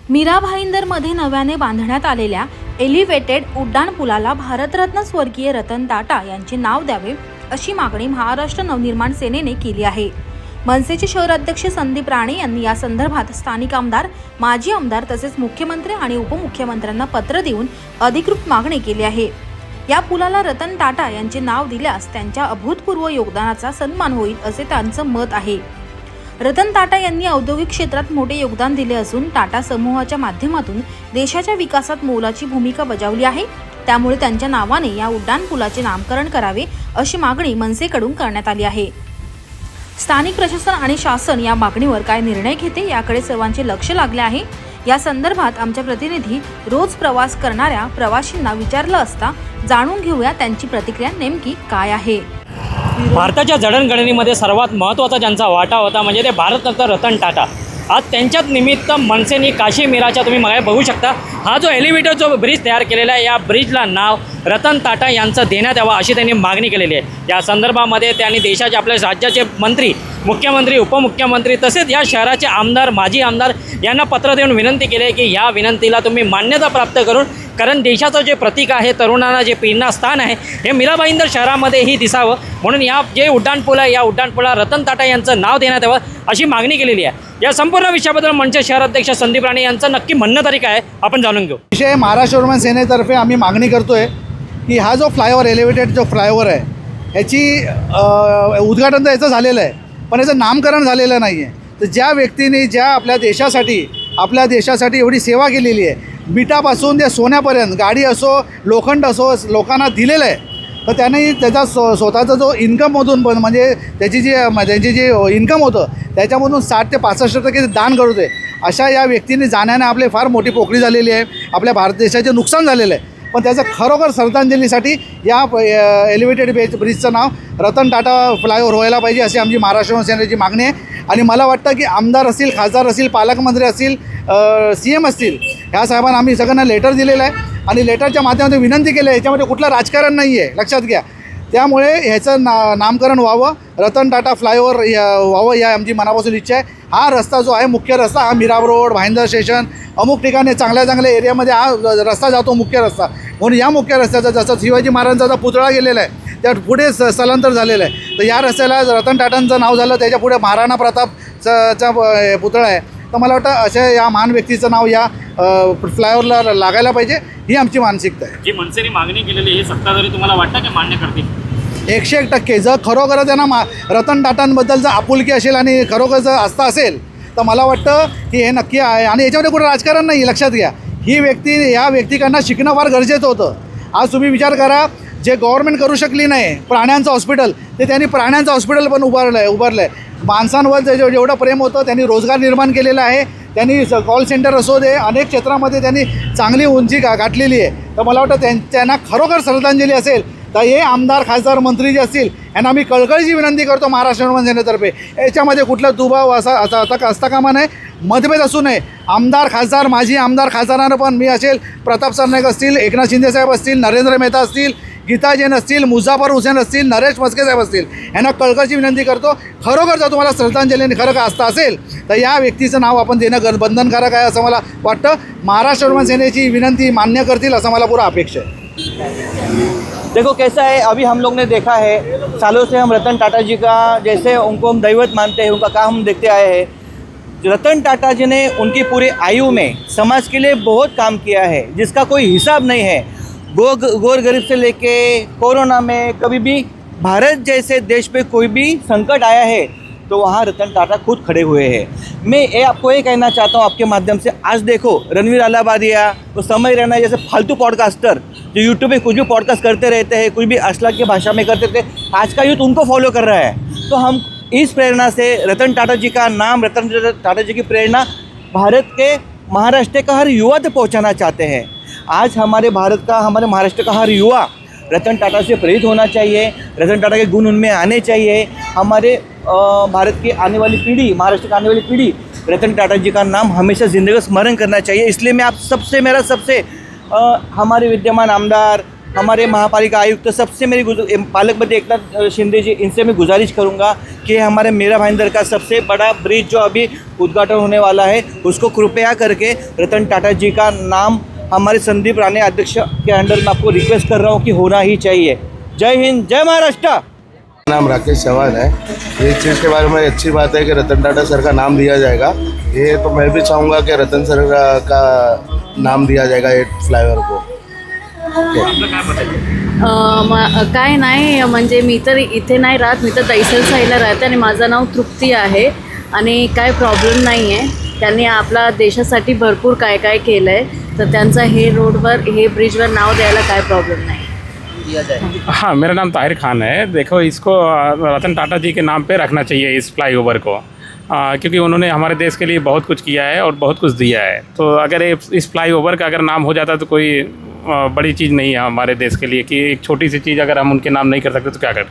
मीरा भाईंदरमध्ये नव्याने बांधण्यात आलेल्या एलिव्हेटेड उड्डाणपुलाला भारतरत्न स्वर्गीय रतन टाटा यांचे नाव द्यावे अशी मागणी महाराष्ट्र नवनिर्माण सेनेने केली आहे। मनसेचे शहराध्यक्ष संदीप राणे यांनी या संदर्भात स्थानिक आमदार, माजी आमदार तसेच मुख्यमंत्री आणि उपमुख्यमंत्र्यांना पत्र देऊन अधिकृत मागणी केली आहे। या पुलाला रतन टाटा यांचे नाव दिल्यास त्यांच्या अभूतपूर्व योगदानाचा सन्मान होईल असे त्यांचं मत आहे। रतन टाटा यांनी औद्योगिक क्षेत्रात मोठे योगदान दिले असून टाटा समूहाच्या माध्यमातून देशाच्या विकासात मोलाची भूमिका बजावली आहे। त्यामुळे त्यांच्या नावाने या उड्डाणपुलाचे नामकरण करावे अशी मागणी मनसेकडून करण्यात आली आहे। स्थानिक प्रशासन आणि शासन या मागणीवर काय निर्णय घेते याकडे सर्वांचे लक्ष लागले आहे। या संदर्भात आमच्या प्रतिनिधी रोज प्रवास करणाऱ्या प्रवाशांना विचारलं असता जाणून घेऊया त्यांची प्रतिक्रिया नेमकी काय आहे। भारताच्या जडणघडणीमध्ये सर्वात महत्त्वाचा ज्यांचा वाटा होता म्हणजे ते भारतरत्न रतन टाटा। आज त्यांच्याच निमित्त मनसेने काशी मीराच्या तुम्ही मागे बघू शकता, हा जो एलिव्हेटर जो ब्रिज तयार केलेला आहे, या ब्रिजला नाव रतन टाटा यांचं देण्यात यावं अशी त्यांनी मागणी केलेली आहे। या संदर्भामध्ये त्यांनी देशाचे आपल्या राज्याचे मंत्री, मुख्यमंत्री, उपमुख्यमंत्री तसेच या शहराचे आमदार, माजी आमदार यांना पत्र देऊन विनंती केली आहे की या विनंतीला तुम्ही मान्यता प्राप्त करून, कारण देशाचं जे प्रतीक आहे, तरुणांना जे प्रेरणास्थान आहे, हे मीरा भाईंदर शहरामध्येही दिसावं म्हणून या जे उड्डाणपूल आहे, या उड्डाणपुलाला रतन टाटा यांचं नाव देण्यात यावं अशी मागणी केलेली आहे। या संपूर्ण विषयाबद्दल मनसे शहराध्यक्ष संदीप राणे यांचं नक्की म्हणणं तरी काय आपण जाणून घेऊ। विषय महाराष्ट्र नवनिर्माण सेनेतर्फे आम्ही मागणी करतोय की हा जो फ्लायओव्हर, एलिव्हेटेड जो फ्लायओव्हर आहे, ह्याची उद्घाटन तर याचं झालेलं आहे, पण याचं नामकरण झालेलं नाही आहे। तर ज्या व्यक्तीने ज्या आपल्या देशासाठी एवढी सेवा केलेली आहे, बिटापासून ते सोन्यापर्यंत, गाडी असो, लोखंड असो, लोकांना दिलेलं आहे, तर त्याने त्याचा स्वतःचा जो इन्कममधून पण म्हणजे त्यांची जी इन्कम होतं त्याच्यामधून 60 ते 65% दान करत आहे। अशा या व्यक्तीने जाण्याने आपली फार मोठी पोकळी झालेली आहे, आपल्या भारत देशाचे नुकसान झालेलं आहे। पण त्याचं खरोखर श्रद्धांजलीसाठी या एलिव्हेटेड ब्रिजचं नाव रतन टाटा फ्लायओव्हर व्हायला पाहिजे अशी आमची महाराष्ट्र सेनेची मागणी आहे। आणि मला वाटतं की आमदार असतील, खासदार असतील, पालकमंत्री असतील, CM असतील, ह्या साहेबांना आम्ही सगळ्यांना लेटर दिलेलं आहे आणि लेटरच्या माध्यमातून विनंती केली आहे। याच्यामध्ये कुठलं राजकारण नाही आहे, लक्षात घ्या। त्यामुळे ह्याचं नामकरण व्हावं, रतन टाटा फ्लायओव्हर व्हावं या आमची मनापासून इच्छा आहे। हा रस्ता जो आहे, मुख्य रस्ता, हा मीरा रोड, भाईंदर स्टेशन, अमुक ठिकाणी चांगल्या एरियामध्ये हा रस्ता जातो, मुख्य रस्ता। म्हणून या मुख्य रस्त्याचा जसं शिवाजी महाराजांचा पुतळा गेलेला आहे त्या पुढे स्थलांतर झालेलं आहे, तर या रस्त्याला रतन टाटांचं नाव झालं, त्याच्या पुढे महाराणा प्रतापचा पुतळा आहे। तर मला वाटतं अशा या महान व्यक्तीचं नाव या फ्लायओव्हरला लागायला पाहिजे, ही आमची मानसिकता आहे। जी मनसेने मागणी केलेली ही सत्ताधारी तुम्हाला वाटतं की मान्य करतील? 101% जर खरोखर त्यांना रतन टाटांबद्दल जर आपुलकी असेल आणि खरोखर जर आस्था असेल तर मला वाटतं की हे नक्की आहे। आणि याच्यामध्ये कुठं राजकारण नाही, लक्षात घ्या। ही व्यक्ती, या व्यक्तीकडनं शिकणं फार गरजेचं होतं। आज तुम्ही विचार करा, जे गव्हर्नमेंट करू शकली नाही प्राण्यांचं हॉस्पिटल, ते त्यांनी प्राण्यांचं हॉस्पिटल पण उभारलं आहे। माणसांवर जेवढं प्रेम होतं त्यांनी रोजगार निर्माण केलेला आहे। त्यांनी कॉल सेंटर असो दे, अनेक क्षेत्रामध्ये त्यांनी चांगली उंची गाठलेली आहे। तर मला वाटतं त्यांना खरोखर श्रद्धांजली असेल तर हे आमदार, खासदार, मंत्री जे असतील यांना मी कळकळीची विनंती करतो महाराष्ट्र नवनिर्माण सेनेतर्फे, याच्यामध्ये कुठला दुभाव असता कामा नये, मतभेद असू नये। आमदार, खासदार, माजी आमदार, खासदारांना पण मी असेल, प्रताप सरनाईक असतील, एकनाथ शिंदेसाहेब असतील, नरेंद्र मेहता असतील, गीता जैन असतील, मुझफ्फर हुसेन असतील, नरेश मस्के साहेब असतील, यांना कळकळीची विनंती करतो, खरोखर जर तुम्हाला श्रद्धांजली आणि खरं आस्था असेल तर या व्यक्तीचं नाव आपण देणं बंधनकारक आहे असं मला वाटतं। महाराष्ट्र नवनिर्माण सेनेची विनंती मान्य करतील असं मला पूरा अपेक्षा है। देखो कैसा है, अभी हम लोग ने देखा है, सालों से हम रतन टाटा जी का जैसे उनको हम दैवत मानते हैं, उनका काम हम देखते आए हैं। रतन टाटा जी ने उनकी पूरी आयु में समाज के लिए बहुत काम किया है जिसका कोई हिसाब नहीं है। गोर गरीब से लेके कोरोना में कभी भी भारत जैसे देश पे कोई भी संकट आया है तो वहाँ रतन टाटा खुद खड़े हुए हैं। मैं आपको ये कहना चाहता हूँ आपके माध्यम से, आज देखो रणवीर अलाहाबादिया, तो समय रहना जैसे फालतू पॉडकास्टर जो यूट्यूब पे कुछ भी पॉडकास्ट करते रहते हैं, कुछ भी अश्लील की भाषा में करते थे, आज का यूथ उनको फॉलो कर रहा है। तो हम इस प्रेरणा से रतन टाटा जी का नाम, रतन टाटा जी की प्रेरणा भारत के, महाराष्ट्र का हर युवा तक पहुँचाना चाहते हैं। आज हमारे महाराष्ट्र का हर युवा रतन टाटा से प्रेरित होना चाहिए, रतन टाटा के गुण उनमें आने चाहिए। हमारे भारत की आने वाली पीढ़ी, महाराष्ट्र की आने वाली पीढ़ी रतन टाटा जी का नाम हमेशा ज़िंदगी में स्मरण करना चाहिए। इसलिए मैं आप सबसे हमारे विद्यमान आमदार, हमारे महापालिका आयुक्त सबसे मेरी पालक मंत्री एकनाथ शिंदे जी, इनसे मैं गुजारिश करूंगा कि हमारे मीरा भाईंदर का सबसे बड़ा ब्रिज जो अभी उद्घाटन होने वाला है उसको कृपया करके रतन टाटा जी का नाम हमारे संदीप राणे अध्यक्ष के अंडर में आपको रिक्वेस्ट कर रहा हूँ कि होना ही चाहिए। जय हिंद, जय महाराष्ट्र। नाम राकेश चौहान है। ये चीज़ के बारे में अच्छी बात है कि रतन टाटा सर का नाम दिया जाएगा। ये तो मैं भी चाहूँगा कि रतन सर का नाम दिया जाएगा ये फ्लायओव्हर को। काय नाही, म्हणजे मी तर इथे नाही राहत, मी तर दैसल साईडला राहते आणि माझं नाव तृप्ती आहे आणि काय प्रॉब्लेम नाही आहे. त्यांनी आपला देशासाठी भरपूर काय काय केलं आहे, तर त्यांचा हे रोडवर हे ब्रिजवर नाव द्यायला काय प्रॉब्लेम नाही. हाँ, मेरा नाम ताहिर खान है। देखो, इसको रतन टाटा जी के नाम पे रखना चाहिए इस फ्लाईओवर को, क्योंकि उन्होंने हमारे देश के लिए बहुत कुछ किया है और बहुत कुछ दिया है। तो अगर इस फ्लाईओवर का अगर नाम हो जाता तो कोई बड़ी चीज़ नहीं है हमारे देश के लिए कि एक छोटी सी चीज़ अगर हम उनके नाम नहीं कर सकते तो क्या करें।